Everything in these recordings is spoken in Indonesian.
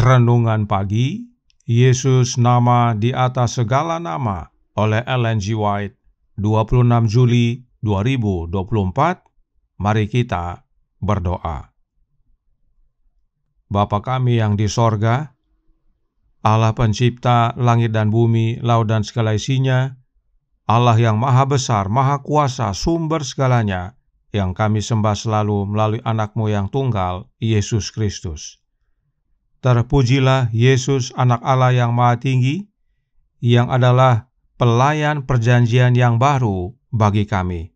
Renungan Pagi, Yesus Nama di Atas Segala Nama oleh Ellen G. White, 26 Juli 2024. Mari kita berdoa. Bapa kami yang di sorga, Allah pencipta langit dan bumi, laut dan segala isinya, Allah yang maha besar, maha kuasa, sumber segalanya, yang kami sembah selalu melalui anak-Mu yang tunggal, Yesus Kristus. Terpujilah Yesus, anak Allah yang maha tinggi, yang adalah pelayan perjanjian yang baru bagi kami.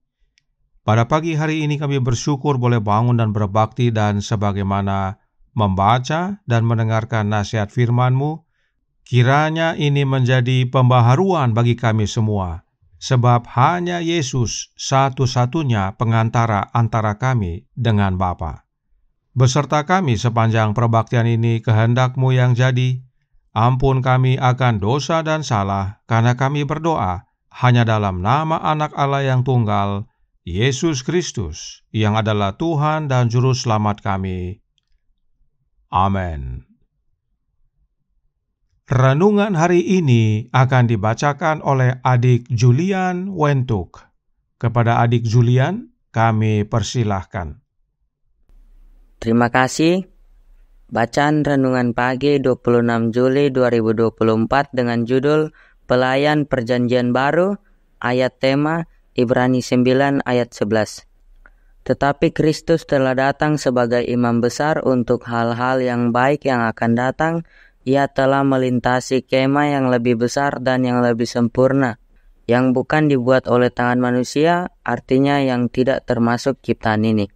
Pada pagi hari ini kami bersyukur boleh bangun dan berbakti, dan sebagaimana membaca dan mendengarkan nasihat firman-Mu, kiranya ini menjadi pembaharuan bagi kami semua, sebab hanya Yesus satu-satunya pengantara antara kami dengan Bapa. Beserta kami sepanjang perbaktian ini, kehendak-Mu yang jadi. Ampun kami akan dosa dan salah, karena kami berdoa hanya dalam nama Anak Allah yang tunggal, Yesus Kristus, yang adalah Tuhan dan Juru Selamat kami. Amin. Renungan hari ini akan dibacakan oleh adik Julian Wentuk. Kepada adik Julian, kami persilahkan. Terima kasih. Bacaan Renungan Pagi 26 Juli 2024 dengan judul Pelayan Perjanjian Baru, ayat tema Ibrani 9 ayat 11. Tetapi Kristus telah datang sebagai imam besar untuk hal-hal yang baik yang akan datang. Ia telah melintasi kemah yang lebih besar dan yang lebih sempurna, yang bukan dibuat oleh tangan manusia, artinya yang tidak termasuk ciptaan ini.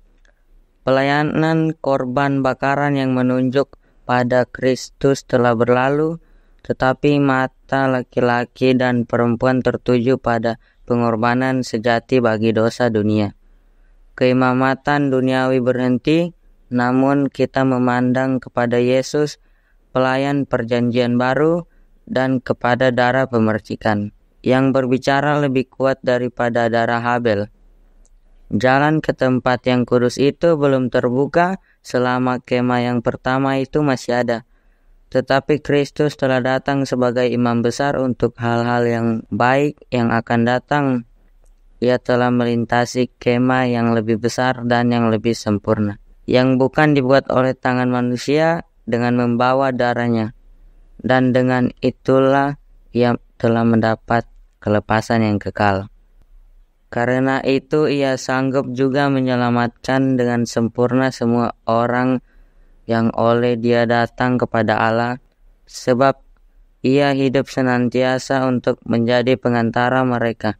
Pelayanan korban bakaran yang menunjuk pada Kristus telah berlalu, tetapi mata laki-laki dan perempuan tertuju pada pengorbanan sejati bagi dosa dunia. Keimamatan duniawi berhenti, namun kita memandang kepada Yesus, pelayan perjanjian baru, dan kepada darah pemercikan, yang berbicara lebih kuat daripada darah Habel. Jalan ke tempat yang kudus itu belum terbuka selama kemah yang pertama itu masih ada. Tetapi Kristus telah datang sebagai imam besar untuk hal-hal yang baik yang akan datang. Ia telah melintasi kemah yang lebih besar dan yang lebih sempurna, yang bukan dibuat oleh tangan manusia, dengan membawa darahnya. Dan dengan itulah ia telah mendapat kelepasan yang kekal. Karena itu ia sanggup juga menyelamatkan dengan sempurna semua orang yang oleh Dia datang kepada Allah, sebab ia hidup senantiasa untuk menjadi pengantara mereka.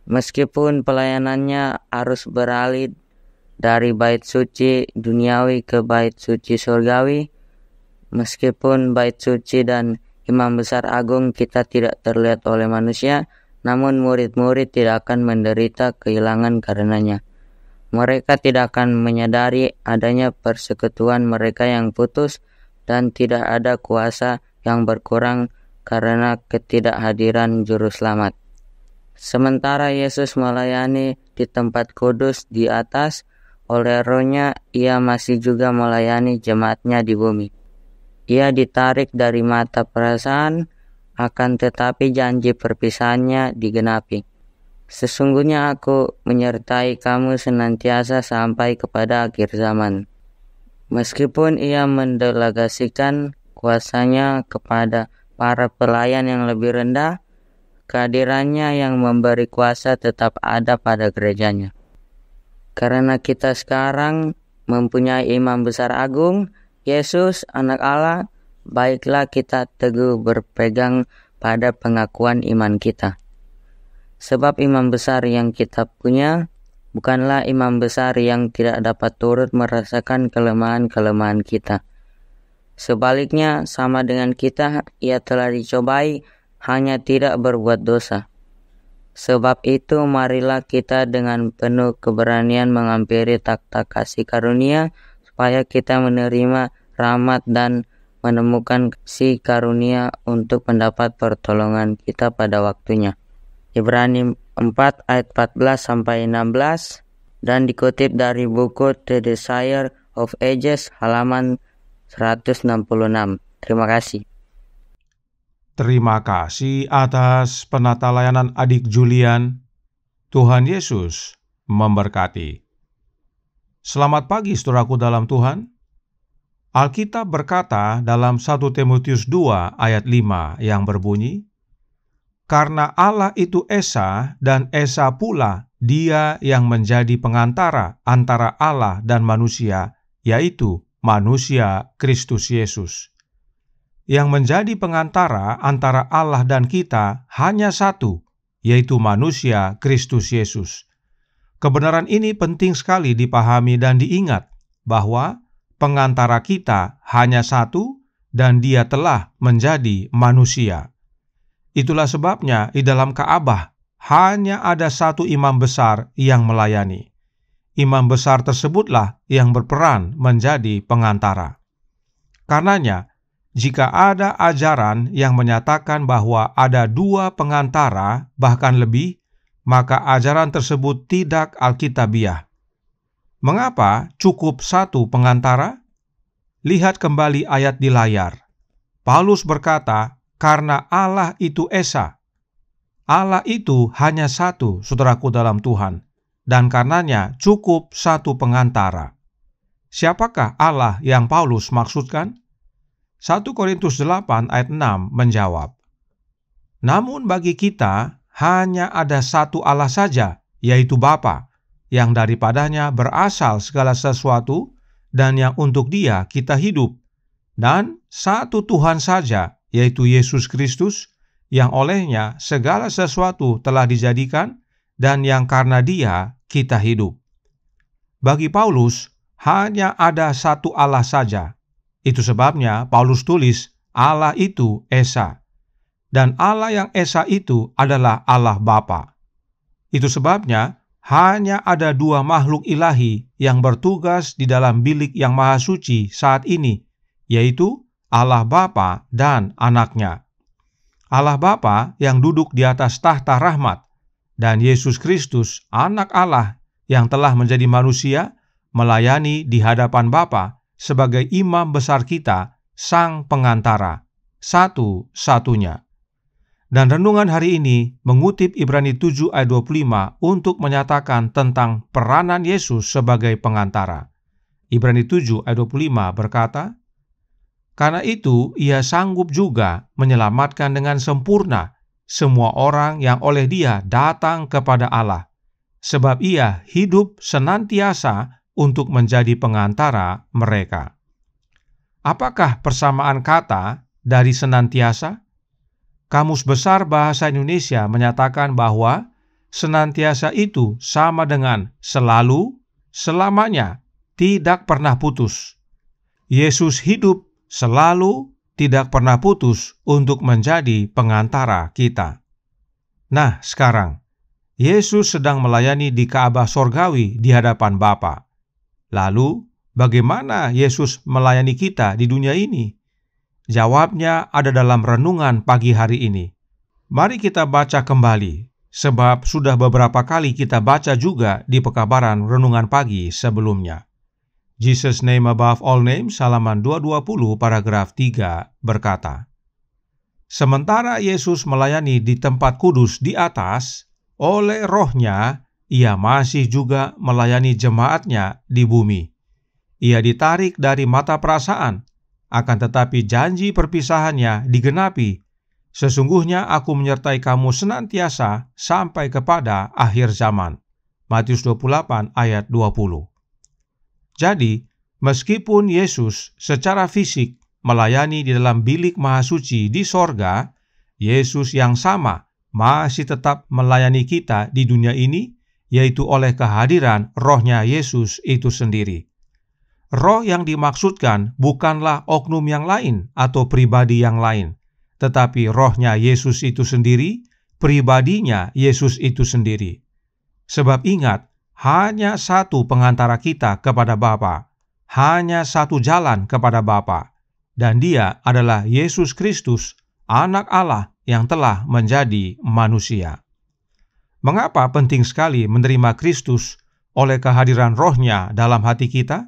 Meskipun pelayanannya harus beralih dari bait suci duniawi ke bait suci surgawi, meskipun bait suci dan imam besar agung kita tidak terlihat oleh manusia, namun murid-murid tidak akan menderita kehilangan karenanya. Mereka tidak akan menyadari adanya persekutuan mereka yang putus, dan tidak ada kuasa yang berkurang karena ketidakhadiran Juru Selamat. Sementara Yesus melayani di tempat kudus di atas, oleh Roh-Nya ia masih juga melayani jemaat-Nya di bumi. Ia ditarik dari mata perasaan, akan tetapi janji perpisahannya digenapi. Sesungguhnya aku menyertai kamu senantiasa sampai kepada akhir zaman. Meskipun ia mendelegasikan kuasanya kepada para pelayan yang lebih rendah, kehadirannya yang memberi kuasa tetap ada pada gerejanya. Karena kita sekarang mempunyai imam besar agung, Yesus, Anak Allah, baiklah kita teguh berpegang pada pengakuan iman kita. Sebab imam besar yang kita punya bukanlah imam besar yang tidak dapat turut merasakan kelemahan-kelemahan kita. Sebaliknya, sama dengan kita, ia telah dicobai, hanya tidak berbuat dosa. Sebab itu, marilah kita dengan penuh keberanian menghampiri takhta kasih karunia, supaya kita menerima rahmat dan menemukan si karunia untuk mendapat pertolongan kita pada waktunya. Ibrani 4 ayat 14-16 dan dikutip dari buku The Desire of Ages halaman 166. Terima kasih. Terima kasih atas penata layanan adik Julian. Tuhan Yesus memberkati. Selamat pagi saudaraku dalam Tuhan. Alkitab berkata dalam 1 Timotius 2 ayat 5 yang berbunyi, "Karena Allah itu Esa dan Esa pula Dia yang menjadi pengantara antara Allah dan manusia, yaitu manusia Kristus Yesus." Yang menjadi pengantara antara Allah dan kita hanya satu, yaitu manusia Kristus Yesus. Kebenaran ini penting sekali dipahami dan diingat, bahwa pengantara kita hanya satu dan Dia telah menjadi manusia. Itulah sebabnya di dalam Ka'bah hanya ada satu imam besar yang melayani. Imam besar tersebutlah yang berperan menjadi pengantara. Karenanya, jika ada ajaran yang menyatakan bahwa ada dua pengantara, bahkan lebih, maka ajaran tersebut tidak alkitabiah. Mengapa cukup satu pengantara? Lihat kembali ayat di layar. Paulus berkata, karena Allah itu Esa. Allah itu hanya satu, saudaraku dalam Tuhan, dan karenanya cukup satu pengantara. Siapakah Allah yang Paulus maksudkan? 1 Korintus 8 ayat 6 menjawab, "Namun bagi kita hanya ada satu Allah saja, yaitu Bapa, yang daripadanya berasal segala sesuatu dan yang untuk Dia kita hidup, dan satu Tuhan saja, yaitu Yesus Kristus, yang olehnya segala sesuatu telah dijadikan dan yang karena Dia kita hidup." Bagi Paulus, hanya ada satu Allah saja. Itu sebabnya Paulus tulis Allah itu Esa. Dan Allah yang Esa itu adalah Allah Bapa. Itu sebabnya hanya ada dua makhluk ilahi yang bertugas di dalam bilik yang maha suci saat ini, yaitu Allah Bapa dan Anaknya. Allah Bapa yang duduk di atas tahta rahmat, dan Yesus Kristus, Anak Allah yang telah menjadi manusia, melayani di hadapan Bapa sebagai imam besar kita, sang pengantara, satu-satunya. Dan renungan hari ini mengutip Ibrani 7 ayat 25 untuk menyatakan tentang peranan Yesus sebagai pengantara. Ibrani 7 ayat 25 berkata, "Karena itu Ia sanggup juga menyelamatkan dengan sempurna semua orang yang oleh Dia datang kepada Allah, sebab Ia hidup senantiasa untuk menjadi pengantara mereka." Apakah persamaan kata dari senantiasa? Kamus Besar Bahasa Indonesia menyatakan bahwa senantiasa itu sama dengan selalu, selamanya, tidak pernah putus. Yesus hidup selalu, tidak pernah putus untuk menjadi pengantara kita. Nah, sekarang Yesus sedang melayani di Ka'bah sorgawi di hadapan Bapa. Lalu, bagaimana Yesus melayani kita di dunia ini? Jawabnya ada dalam renungan pagi hari ini. Mari kita baca kembali, sebab sudah beberapa kali kita baca juga di pekabaran renungan pagi sebelumnya. Jesus Name Above All Names, halaman 220 paragraf 3 berkata, "Sementara Yesus melayani di tempat kudus di atas, oleh Roh-Nya, Ia masih juga melayani jemaat-Nya di bumi. Ia ditarik dari mata perasaan, akan tetapi janji perpisahannya digenapi. Sesungguhnya aku menyertai kamu senantiasa sampai kepada akhir zaman." Matius 28 ayat 20. Jadi, meskipun Yesus secara fisik melayani di dalam bilik maha suci di sorga, Yesus yang sama masih tetap melayani kita di dunia ini, yaitu oleh kehadiran Roh-Nya Yesus itu sendiri. Roh yang dimaksudkan bukanlah oknum yang lain atau pribadi yang lain, tetapi Roh-Nya Yesus itu sendiri, pribadinya Yesus itu sendiri. Sebab ingat, hanya satu pengantara kita kepada Bapa, hanya satu jalan kepada Bapa, dan Dia adalah Yesus Kristus, Anak Allah yang telah menjadi manusia. Mengapa penting sekali menerima Kristus oleh kehadiran Roh-Nya dalam hati kita?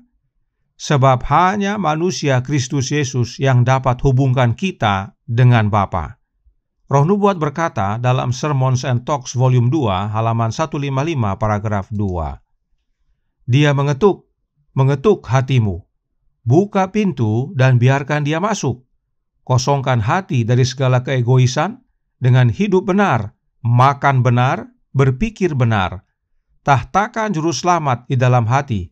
sebab hanya manusia Kristus Yesus yang dapat hubungkan kita dengan Bapa. Roh Nubuat berkata dalam Sermons and Talks volume 2 halaman 155 paragraf 2. Dia mengetuk hatimu. Buka pintu dan biarkan dia masuk. Kosongkan hati dari segala keegoisan dengan hidup benar, makan benar, berpikir benar. Tahtakan juru selamat di dalam hati.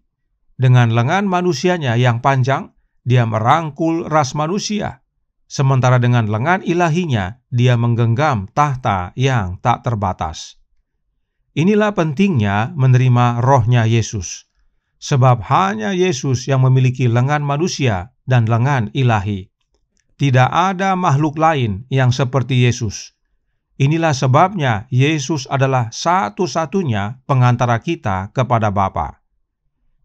Dengan lengan manusianya yang panjang, dia merangkul ras manusia. Sementara dengan lengan ilahinya, dia menggenggam tahta yang tak terbatas. Inilah pentingnya menerima rohnya Yesus. Sebab hanya Yesus yang memiliki lengan manusia dan lengan ilahi. Tidak ada makhluk lain yang seperti Yesus. Inilah sebabnya Yesus adalah satu-satunya pengantara kita kepada Bapa.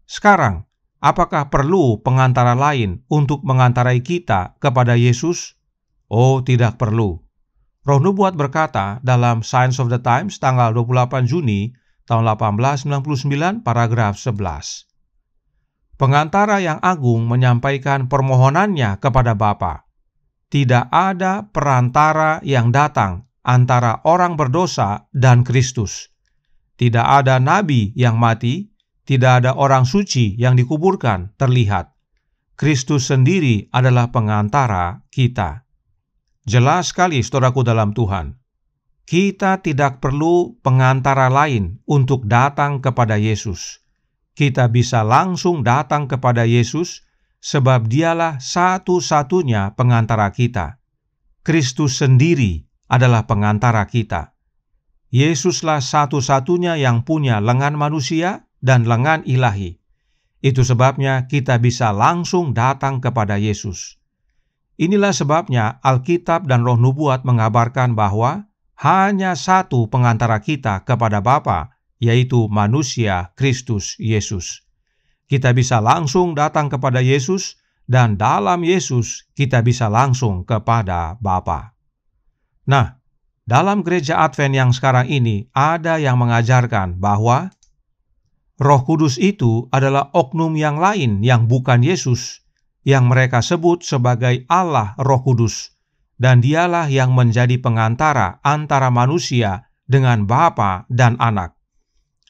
Sekarang, apakah perlu pengantara lain untuk mengantarai kita kepada Yesus? Oh, tidak perlu. Roh Nubuat berkata dalam Signs of the Times tanggal 28 Juni tahun 1899 paragraf 11. Pengantara yang agung menyampaikan permohonannya kepada Bapa. Tidak ada perantara yang datang antara orang berdosa dan Kristus. Tidak ada nabi yang mati, tidak ada orang suci yang dikuburkan terlihat. Kristus sendiri adalah pengantara kita. Jelas sekali, saudaraku dalam Tuhan. Kita tidak perlu pengantara lain untuk datang kepada Yesus. Kita bisa langsung datang kepada Yesus sebab dialah satu-satunya pengantara kita. Kristus sendiri adalah pengantara kita. Yesuslah satu-satunya yang punya lengan manusia dan lengan ilahi. Itu sebabnya kita bisa langsung datang kepada Yesus. Inilah sebabnya Alkitab dan Roh Nubuat mengabarkan bahwa hanya satu pengantara kita kepada Bapa, yaitu manusia Kristus Yesus. Kita bisa langsung datang kepada Yesus, dan dalam Yesus kita bisa langsung kepada Bapa. Nah, dalam gereja Advent yang sekarang ini ada yang mengajarkan bahwa Roh Kudus itu adalah oknum yang lain yang bukan Yesus, yang mereka sebut sebagai Allah Roh Kudus, dan dialah yang menjadi pengantara antara manusia dengan Bapa dan Anak.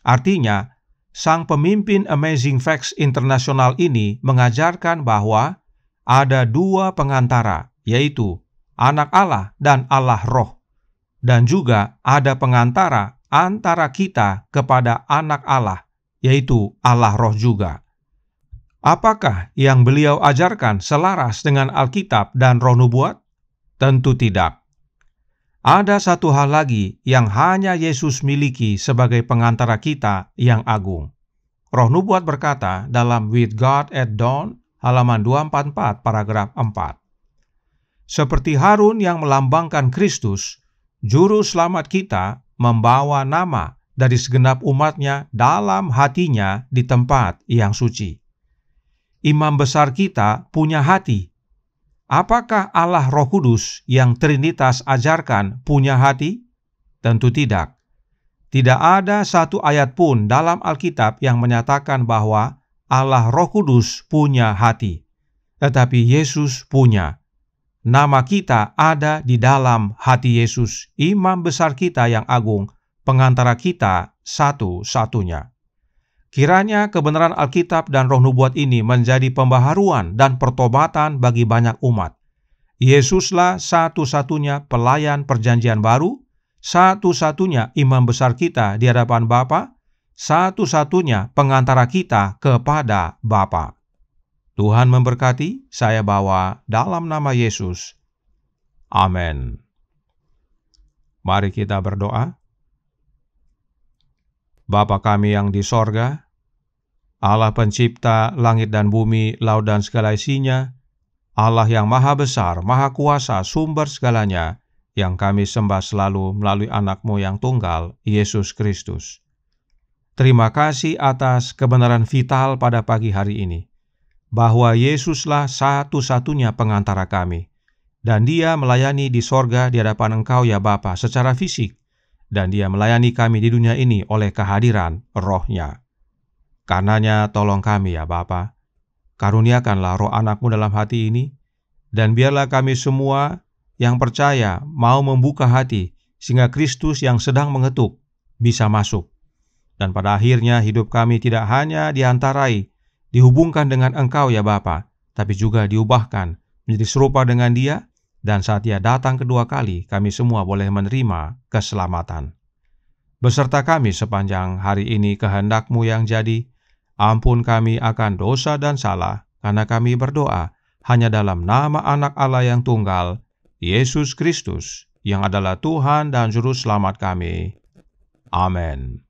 Artinya, sang pemimpin Amazing Facts International ini mengajarkan bahwa ada dua pengantara, yaitu Anak Allah dan Allah Roh, dan juga ada pengantara antara kita kepada Anak Allah, yaitu Allah Roh juga. Apakah yang beliau ajarkan selaras dengan Alkitab dan Roh Nubuat? Tentu tidak. Ada satu hal lagi yang hanya Yesus miliki sebagai pengantara kita yang agung. Roh Nubuat berkata dalam With God at Dawn, halaman 244, paragraf 4. Seperti Harun yang melambangkan Kristus, Juru Selamat kita membawa nama dari segenap umatnya dalam hatinya di tempat yang suci. Imam besar kita punya hati. Apakah Allah Roh Kudus yang Trinitas ajarkan punya hati? Tentu tidak. Tidak ada satu ayat pun dalam Alkitab yang menyatakan bahwa Allah Roh Kudus punya hati. Tetapi Yesus punya. Nama kita ada di dalam hati Yesus, Imam besar kita yang agung, pengantara kita satu-satunya. Kiranya kebenaran Alkitab dan Roh Nubuat ini menjadi pembaharuan dan pertobatan bagi banyak umat. Yesuslah satu-satunya pelayan perjanjian baru, satu-satunya imam besar kita di hadapan Bapa, satu-satunya pengantara kita kepada Bapa. Tuhan memberkati, saya bawa dalam nama Yesus. Amin. Mari kita berdoa. Bapa kami yang di sorga, Allah pencipta langit dan bumi, laut dan segala isinya, Allah yang maha besar, maha kuasa, sumber segalanya, yang kami sembah selalu melalui anak-Mu yang tunggal, Yesus Kristus. Terima kasih atas kebenaran vital pada pagi hari ini, bahwa Yesuslah satu-satunya pengantara kami, dan Dia melayani di sorga di hadapan Engkau ya Bapa secara fisik, dan Dia melayani kami di dunia ini oleh kehadiran Roh-Nya. Karenanya tolong kami ya Bapa, karuniakanlah roh anak-Mu dalam hati ini, dan biarlah kami semua yang percaya mau membuka hati, sehingga Kristus yang sedang mengetuk bisa masuk. Dan pada akhirnya hidup kami tidak hanya diantarai, dihubungkan dengan Engkau ya Bapa, tapi juga diubahkan menjadi serupa dengan Dia, dan saat Dia datang kedua kali, kami semua boleh menerima keselamatan. Beserta kami sepanjang hari ini kehendak-Mu yang jadi. Ampun kami akan dosa dan salah, karena kami berdoa hanya dalam nama Anak Allah yang tunggal, Yesus Kristus, yang adalah Tuhan dan Juru Selamat kami. Amin.